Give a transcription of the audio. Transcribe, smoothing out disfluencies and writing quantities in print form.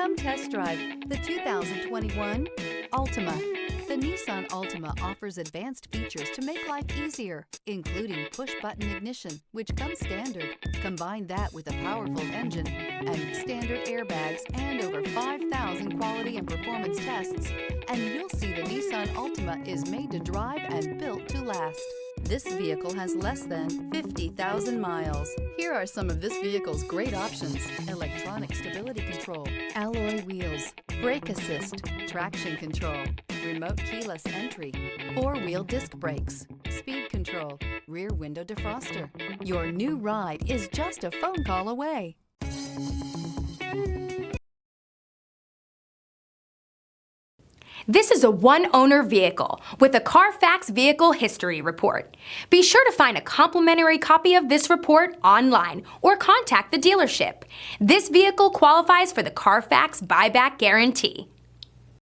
Come test drive the 2021 Altima. The Nissan Altima offers advanced features to make life easier, including push-button ignition, which comes standard. Combine that with a powerful engine and standard airbags and over 5,000 quality and performance tests, and you'll see the Nissan Altima is made to drive and built to last. This vehicle has less than 50,000 miles. Here are some of this vehicle's great options: electronic stability control, alloy wheels, brake assist, traction control, remote keyless entry, four-wheel disc brakes, speed control, rear window defroster. Your new ride is just a phone call away. This is a one-owner vehicle with a Carfax Vehicle History Report. Be sure to find a complimentary copy of this report online or contact the dealership. This vehicle qualifies for the Carfax Buyback Guarantee.